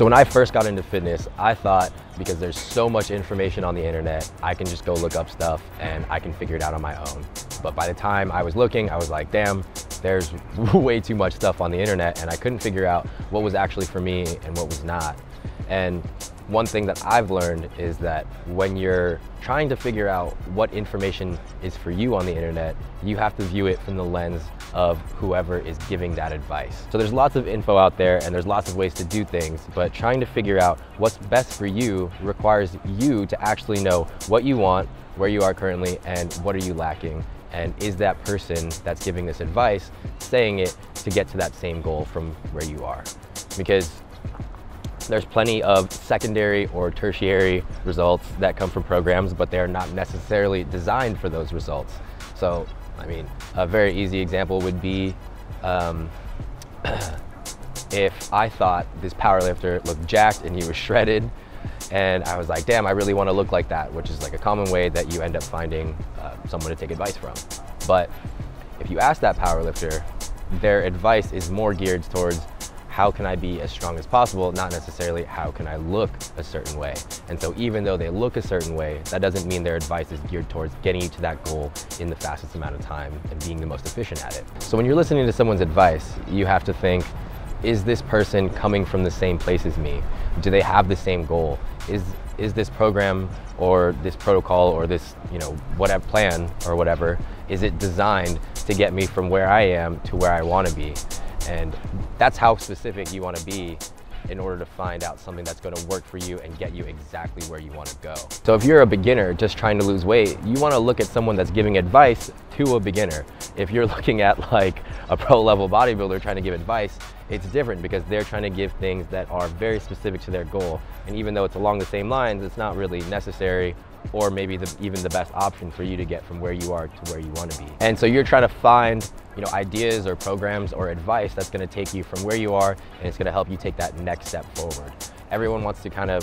So when I first got into fitness, I thought because there's so much information on the internet, I can just go look up stuff and I can figure it out on my own. But by the time I was looking, I was like, damn, there's way too much stuff on the internet, and I couldn't figure out what was actually for me and what was not. And one thing that I've learned is that when you're trying to figure out what information is for you on the internet, you have to view it from the lens of whoever is giving that advice. So there's lots of info out there and there's lots of ways to do things, but trying to figure out what's best for you requires you to actually know what you want, where you are currently, and what are you lacking. And is that person that's giving this advice saying it to get to that same goal from where you are? Because there's plenty of secondary or tertiary results that come from programs, but they're not necessarily designed for those results. So, I mean, a very easy example would be if I thought this powerlifter looked jacked and he was shredded, and I was like, damn, I really want to look like that, which is like a common way that you end up finding someone to take advice from. But if you ask that powerlifter, their advice is more geared towards how can I be as strong as possible, not necessarily how can I look a certain way. And so even though they look a certain way, that doesn't mean their advice is geared towards getting you to that goal in the fastest amount of time and being the most efficient at it. So when you're listening to someone's advice, you have to think, is this person coming from the same place as me? Do they have the same goal? Is this program or this protocol or this, whatever plan or whatever, is it designed to get me from where I am to where I want to be? And that's how specific you want to be in order to find out something that's going to work for you and get you exactly where you want to go. So if you're a beginner just trying to lose weight, you want to look at someone that's giving advice to a beginner. If you're looking at like a pro level bodybuilder trying to give advice, it's different because they're trying to give things that are very specific to their goal. And even though it's along the same lines, it's not really necessary or maybe even the best option for you to get from where you are to where you want to be. And so you're trying to find ideas or programs or advice that's going to take you from where you are, and it's going to help you take that next step forward. Everyone wants to kind of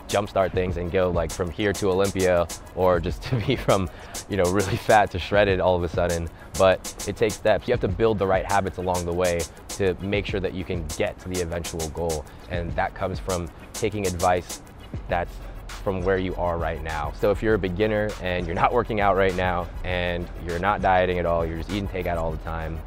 jumpstart things and go like from here to Olympia, or just to be from really fat to shredded all of a sudden. But it takes steps. You have to build the right habits along the way to make sure that you can get to the eventual goal, and that comes from taking advice that's from where you are right now. So if you're a beginner and you're not working out right now and you're not dieting at all, you're just eating takeout all the time,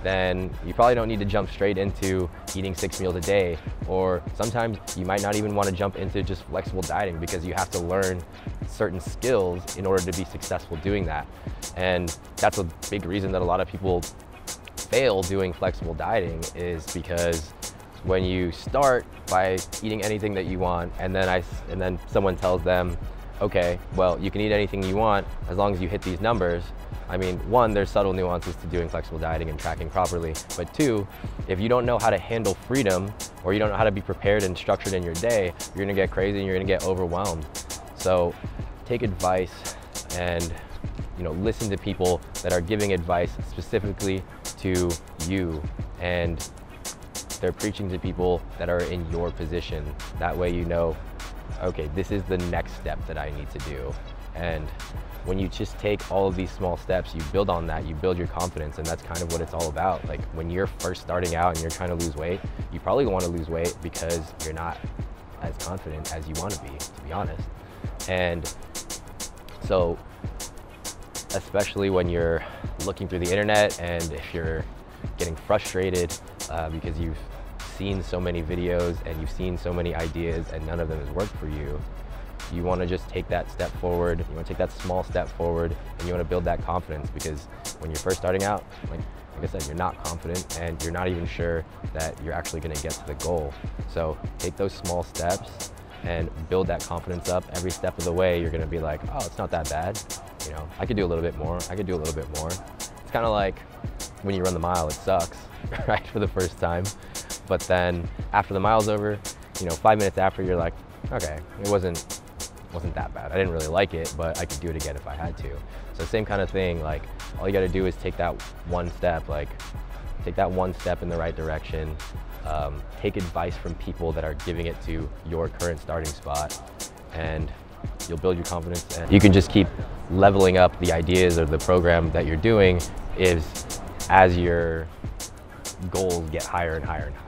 then you probably don't need to jump straight into eating 6 meals a day. Or sometimes you might not even want to jump into just flexible dieting because you have to learn certain skills in order to be successful doing that. And that's a big reason that a lot of people fail doing flexible dieting, is because when you start by eating anything that you want, and then someone tells them, okay, well, you can eat anything you want as long as you hit these numbers. I mean, one, there's subtle nuances to doing flexible dieting and tracking properly, but two, if you don't know how to handle freedom, or you don't know how to be prepared and structured in your day, you're gonna get crazy and you're gonna get overwhelmed. So take advice and listen to people that are giving advice specifically to you, and they're preaching to people that are in your position. That way okay, this is the next step that I need to do. And when you just take all of these small steps, you build on that, you build your confidence, and that's kind of what it's all about. Like when you're first starting out and you're trying to lose weight, you probably want to lose weight because you're not as confident as you want to be honest. And so, especially when you're looking through the internet and if you're getting frustrated because you've seen so many videos and you've seen so many ideas and none of them has worked for you, you want to just take that step forward. You want to take that small step forward, and you want to build that confidence, because when you're first starting out, like I said, you're not confident and you're not even sure that you're actually going to get to the goal. So take those small steps and build that confidence up. Every step of the way, you're going to be like, oh, it's not that bad. I could do a little bit more. I could do a little bit more. It's kind of like when you run the mile, it sucks, right, for the first time. But then after the mile's over, 5 minutes after, you're like, okay, it wasn't that bad. I didn't really like it, but I could do it again if I had to. So same kind of thing, like all you got to do is take that one step, take that one step in the right direction. Take advice from people that are giving it to your current starting spot, and you'll build your confidence, and you can just keep leveling up the ideas or the program that you're doing as your goals get higher and higher and higher.